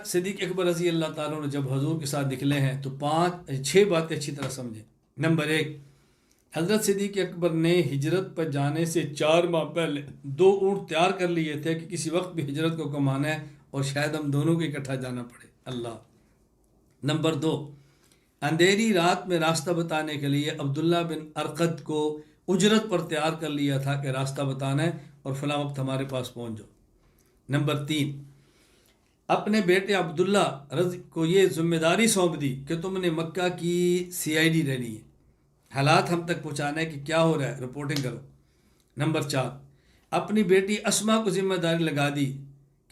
صدیق اکبر رضی اللہ تعالیٰ نے جب حضور کے ساتھ نکلے ہیں تو 6 باتیں اچھی طرح سمجھیں۔ نمبر 1، حضرت صدیق اکبر نے ہجرت پر جانے سے 4 ماہ پہلے 2 اونٹ تیار کر لیے تھے کہ کسی وقت بھی ہجرت کو کمانا ہے اور شاید ہم دونوں کو اکٹھا جانا پڑے۔ اللہ۔ نمبر 2، اندھیری رات میں راستہ بتانے کے لیے عبداللہ بن ارقد کو اجرت پر تیار کر لیا تھا کہ راستہ بتانا ہے اور فلاں وقت ہمارے پاس پہنچ جاؤ۔ نمبر 3، اپنے بیٹے عبداللہ رضی کو یہ ذمہ داری سونپ دی کہ تم نے مکہ کی CID لینی ہے، حالات ہم تک پہنچانے کہ کیا ہو رہا ہے، رپورٹنگ کرو۔ نمبر 4، اپنی بیٹی اسما کو ذمہ داری لگا دی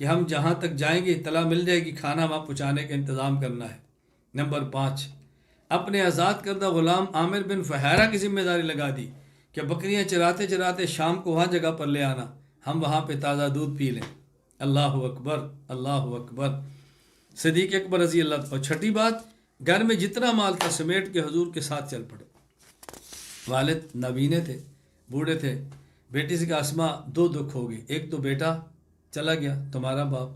کہ ہم جہاں تک جائیں گے اطلاع مل جائے گی، کھانا وہاں پہنچانے کا انتظام کرنا ہے۔ نمبر 5، اپنے آزاد کردہ غلام عامر بن فہیرہ کی ذمہ داری لگا دی کہ بکریاں چراتے چراتے شام کو وہاں جگہ پر لے آنا، ہم وہاں پہ تازہ دودھ پی لیں۔ اللہ اکبر، اللہ اکبر۔ صدیق اکبر رضی اللہ۔ اور چھٹی بات، گھر میں جتنا مال تھا سمیٹ کے حضور کے ساتھ چل پڑے۔ والد نابینے تھے، بوڑھے تھے، بیٹی سے کہا اسما 2 دکھ ہو گئے، ایک تو بیٹا چلا گیا تمہارا باپ،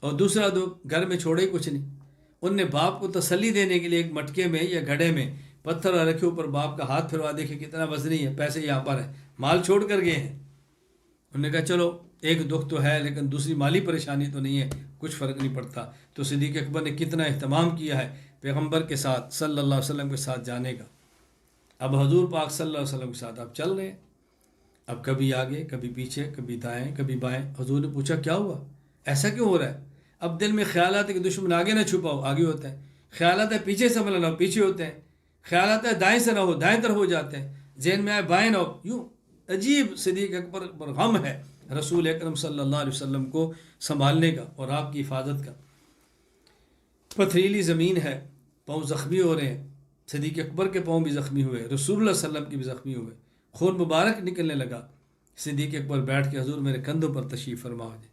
اور دوسرا دکھ گھر میں چھوڑے ہی کچھ نہیں۔ ان نے باپ کو تسلی دینے کے لیے ایک مٹکے میں یا گھڑے میں پتھر رکھے اوپر باپ کا ہاتھ پھروا دے کہ کتنا وزنی ہے، پیسے یہاں پر ہیں، مال چھوڑ کر گئے ہیں۔ انہوں نے کہا چلو ایک دکھ تو ہے لیکن دوسری مالی پریشانی تو نہیں ہے، کچھ فرق نہیں پڑتا۔ تو صدیق اکبر نے کتنا اہتمام کیا ہے پیغمبر کے ساتھ صلی اللہ علیہ وسلم کے ساتھ جانے کا۔ اب حضور پاک صلی اللہ علیہ وسلم کے ساتھ آپ چل رہے ہیں، اب کبھی آگے کبھی پیچھے، کبھی دائیں کبھی بائیں۔ حضور نے پوچھا کیا ہوا، ایسا کیوں ہو رہا ہے؟ اب دل میں خیالات ہے کہ دشمن آگے نہ چھپاؤ، آگے ہوتا ہے، خیالات ہے پیچھے سے حملہ نہ ہو، پیچھے ہوتے ہیں، خیالات ہے دائیں سے نہ ہو، دائیں طرف ہو جاتے ہیں، ذہن میں آئے بائیں نہ ہو، یوں عجیب صدیق اکبر پر غم ہے رسول اکرم صلی اللہ علیہ وسلم کو سنبھالنے کا اور آپ کی حفاظت کا۔ پتھریلی زمین ہے، پاؤں زخمی ہو رہے ہیں، صدیق اکبر کے پاؤں بھی زخمی ہوئے، رسول اللہ صلی اللہ علیہ وسلم کے بھی زخمی ہوئے، خون مبارک نکلنے لگا۔ صدیق اکبر بیٹھ کے حضور میرے کندھوں پر تشریف فرما دے۔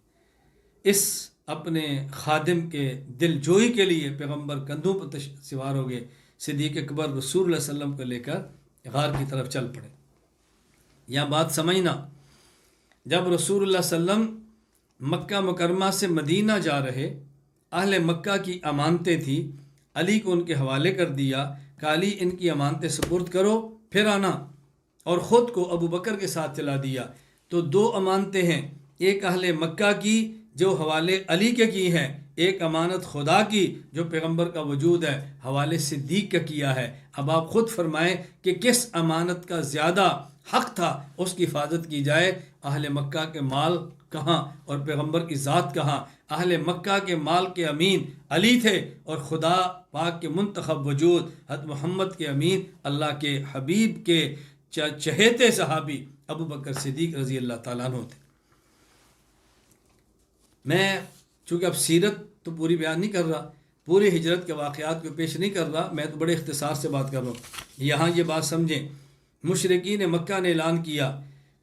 اس اپنے خادم کے دل جوئی کے لیے پیغمبر کندھوں پر سوار ہو گئے۔ صدیق اکبر رسول اللہ صلی اللہ علیہ وسلم کو لے کر غار کی طرف چل پڑے۔ یہاں بات سمجھنا، جب رسول اللہ صلی اللہ علیہ وسلم مکہ مکرمہ سے مدینہ جا رہے، اہل مکہ کی امانتیں تھیں، علی کو ان کے حوالے کر دیا کہ علی ان کی امانتیں سپرد کرو پھر آنا، اور خود کو ابو بکر کے ساتھ چلا دیا۔ تو 2 امانتیں ہیں، ایک اہل مکہ کی جو حوالے علی کے کی ہیں، ایک امانت خدا کی جو پیغمبر کا وجود ہے حوالے صدیق کا کیا ہے۔ اب آپ خود فرمائیں کہ کس امانت کا زیادہ حق تھا اس کی حفاظت کی جائے، اہل مکہ کے مال کہاں اور پیغمبر کی ذات کہاں؟ اہل مکہ کے مال کے امین علی تھے اور خدا پاک کے منتخب وجود حضرت محمد کے امین اللہ کے حبیب کے چہیتے صحابی ابو بکر صدیق رضی اللہ تعالیٰ عنہ تھے۔ میں چونکہ اب سیرت تو پوری بیان نہیں کر رہا، پوری ہجرت کے واقعات کو پیش نہیں کر رہا، میں تو بڑے اختصار سے بات کر رہا ہوں۔ یہاں یہ بات سمجھیں، مشرکین مکہ نے اعلان کیا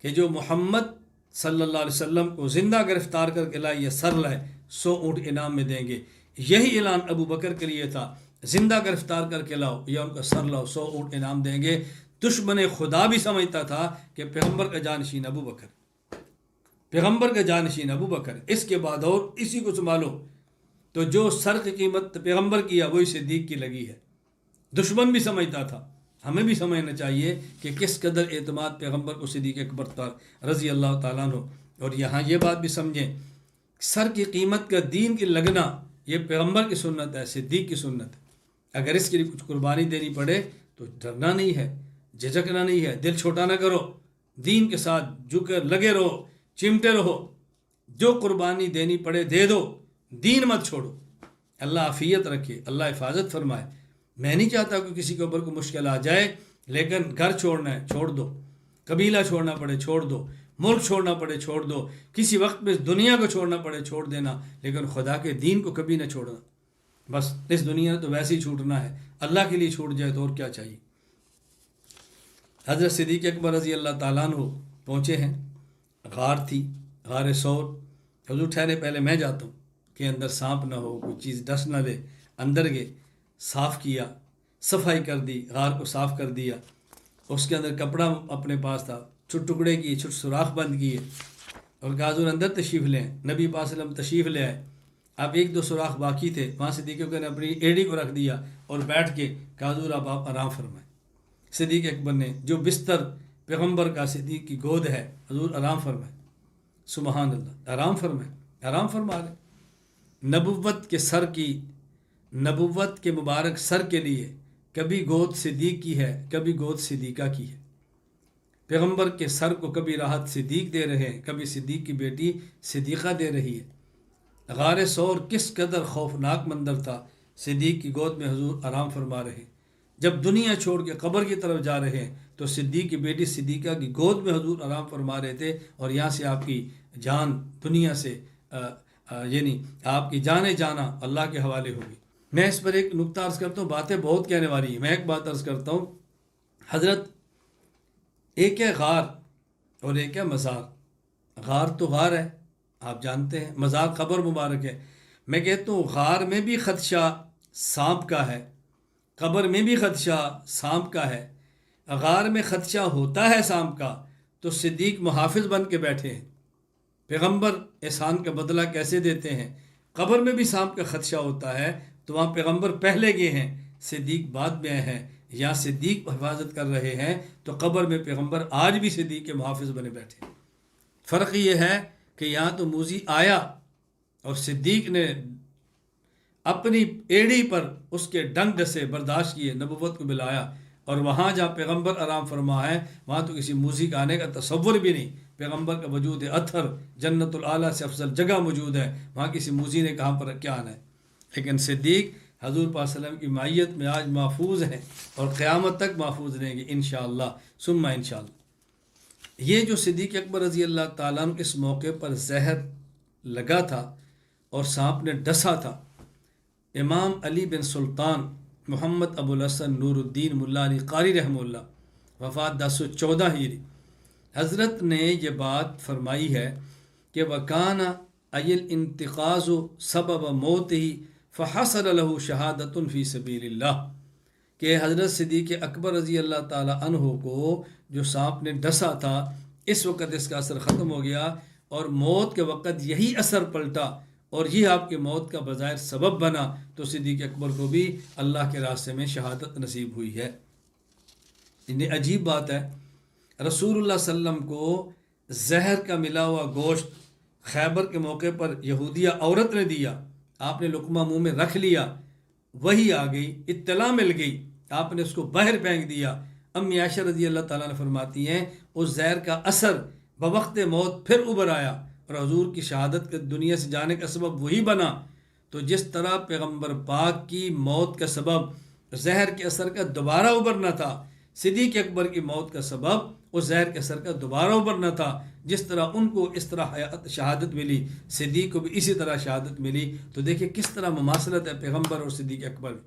کہ جو محمد صلی اللہ علیہ وسلم کو زندہ گرفتار کر کے لائے یا سر لائے 100 اونٹ انعام میں دیں گے۔ یہی اعلان ابو بکر کے لیے تھا، زندہ گرفتار کر کے لاؤ یا ان کا سر لاؤ، 100 اونٹ انعام دیں گے۔ دشمن خدا بھی سمجھتا تھا کہ پیغمبر کا جانشین ابو بکر، پیغمبر کا جانشین ابو بکر، اس کے بعد اور اسی کو سنبھالو۔ تو جو سر کی قیمت پیغمبر کی ہے وہی صدیق کی لگی ہے۔ دشمن بھی سمجھتا تھا، ہمیں بھی سمجھنا چاہیے کہ کس قدر اعتماد پیغمبر کو صدیق اکبر رضی اللہ تعالیٰ عنہ۔ اور یہاں یہ بات بھی سمجھیں، سر کی قیمت کا دین کی لگنا یہ پیغمبر کی سنت ہے، صدیق کی سنت ہے۔ اگر اس کے لیے کچھ قربانی دینی پڑے تو ڈرنا نہیں ہے، جھجکنا نہیں ہے، دل چھوٹا نہ کرو، دین کے ساتھ جھک کر لگے رہو، چمٹے رہو، جو قربانی دینی پڑے دے دو، دین مت چھوڑو۔ اللہ عافیت رکھے، اللہ حفاظت فرمائے۔ میں نہیں چاہتا کہ کسی کے اوپر کوئی مشکل آ جائے، لیکن گھر چھوڑنا ہے چھوڑ دو، قبیلہ چھوڑنا پڑے چھوڑ دو، ملک چھوڑنا پڑے چھوڑ دو، کسی وقت میں دنیا کو چھوڑنا پڑے چھوڑ دینا، لیکن خدا کے دین کو کبھی نہ چھوڑنا۔ بس اس دنیا میں تو ویسے ہی چھوٹنا ہے، اللہ کے لیے چھوٹ جائے تو اور کیا چاہیے۔ حضرت صدیق اکبر رضی اللہ تعالیٰ عنہ پہنچے ہیں، غار تھی، غار ثور۔ حضور ٹھہرے پہلے میں جاتا ہوں کہ اندر سانپ نہ ہو، کوئی چیز ڈس نہ لے۔ اندر گئے، صاف کیا، صفائی کر دی، غار کو صاف کر دیا، اس کے اندر کپڑا اپنے پاس تھا، چھوٹ ٹکڑے کیے، چھوٹ سوراخ بند کیے، اور کہا حضور اندر تشریف لیں۔ نبی پاک صلی اللہ علیہ وسلم تشریف لے آئے، اب ایک دو سوراخ باقی تھے، وہاں صدیق اکبر نے اپنی ایڑی کو رکھ دیا اور بیٹھ کے کہا حضور آپ آرام فرمائیں۔ صدیق اکبر نے جو بستر پیغمبر کا صدیق کی گود ہے، حضور آرام فرمائیں۔ سبحان اللہ، آرام فرمائیں، آرام فرما لیں۔ نبوت کے مبارک سر کے لیے کبھی گود صدیق کی ہے، کبھی گود صدیقہ کی ہے۔ پیغمبر کے سر کو کبھی راحت صدیق دے رہے ہیں، کبھی صدیق کی بیٹی صدیقہ دے رہی ہے۔ غار ثور کس قدر خوفناک منظر تھا، صدیق کی گود میں حضور آرام فرما رہے ہیں۔ جب دنیا چھوڑ کے قبر کی طرف جا رہے ہیں تو صدیق کی بیٹی صدیقہ کی گود میں حضور آرام فرما رہے تھے، اور یہاں سے آپ کی جان دنیا سے یعنی آپ کی جانے جانا اللہ کے حوالے ہوگی۔ میں اس پر ایک نکتہ عرض کرتا ہوں، باتیں بہت کہنے والی ہیں، میں ایک بات عرض کرتا ہوں۔ حضرت ایک ہے غار اور ایک ہے مزار۔ غار تو غار ہے، آپ جانتے ہیں، مزار قبر مبارک ہے۔ میں کہتا ہوں غار میں بھی خدشہ سانپ کا ہے، قبر میں بھی خدشہ سانپ کا ہے۔ غار میں خدشہ ہوتا ہے سانپ کا تو صدیق محافظ بن کے بیٹھے ہیں۔ پیغمبر احسان کا بدلہ کیسے دیتے ہیں؟ قبر میں بھی سانپ کا خدشہ ہوتا ہے تو وہاں پیغمبر پہلے گئے ہیں، صدیق بعد میں آئے ہیں، یا صدیق حفاظت کر رہے ہیں تو قبر میں پیغمبر آج بھی صدیق کے محافظ بنے بیٹھے ہیں۔ فرق یہ ہے کہ یہاں تو موذی آیا اور صدیق نے اپنی ایڑی پر اس کے ڈنگ سے برداشت کیے، نبوت کو بلایا، اور وہاں جہاں پیغمبر آرام فرما ہے وہاں تو کسی موذی کا آنے کا تصور بھی نہیں۔ پیغمبر کا وجود اطہر جنت الاعلیٰ سے افضل جگہ موجود ہے، وہاں کسی موذی نے کہاں پر کیا آنا ہے۔ لیکن صدیق حضور پاک صلی اللہ علیہ وسلم کی معیت میں آج محفوظ ہیں اور قیامت تک محفوظ رہیں گے انشاءاللہ ثم انشاءاللہ۔ یہ جو صدیق اکبر رضی اللہ تعالیٰ عنہ اس موقع پر زہر لگا تھا اور سانپ نے ڈسا تھا، امام علی بن سلطان محمد ابو الحسن نور الدین ملا علی قاری رحمہ اللہ، وفات 1014 ہجری، حضرت نے یہ بات فرمائی ہے کہ وَكَانَ أَيِ الْإِنْتِقَاذُ سَبَبَ مَوْتِهِ فَحَصَلَ لَهُ شَهَادَةٌ فِي سَبِيلِ اللَّهِ، کہ حضرت صدیق اکبر رضی اللہ تعالی عنہ کو جو سانپ نے ڈسا تھا اس وقت اس کا اثر ختم ہو گیا، اور موت کے وقت یہی اثر پلٹا اور یہ آپ کے موت کا بظاہر سبب بنا، تو صدیق اکبر کو بھی اللہ کے راستے میں شہادت نصیب ہوئی ہے۔ یہ عجیب بات ہے، رسول اللہ صلی اللہ علیہ وسلم کو زہر کا ملا ہوا گوشت خیبر کے موقع پر یہودیہ عورت نے دیا، آپ نے لقمہ منہ میں رکھ لیا، وہی آ گئی، اطلاع مل گئی، آپ نے اس کو باہر پھینک دیا۔ امی عائشہ رضی اللہ تعالیٰ عنہ فرماتی ہیں اس زہر کا اثر بوقت موت پھر ابھر آیا اور حضور کی شہادت کے دنیا سے جانے کا سبب وہی بنا۔ تو جس طرح پیغمبر پاک کی موت کا سبب زہر کے اثر کا دوبارہ ابھرنا تھا، صدیق اکبر کی موت کا سبب اس زہر کے اثر کا دوبارہ ابھرنا تھا۔ جس طرح ان کو اس طرح شہادت ملی، صدیق کو بھی اسی طرح شہادت ملی۔ تو دیکھیں کس طرح مماثلت ہے پیغمبر اور صدیق اکبر میں۔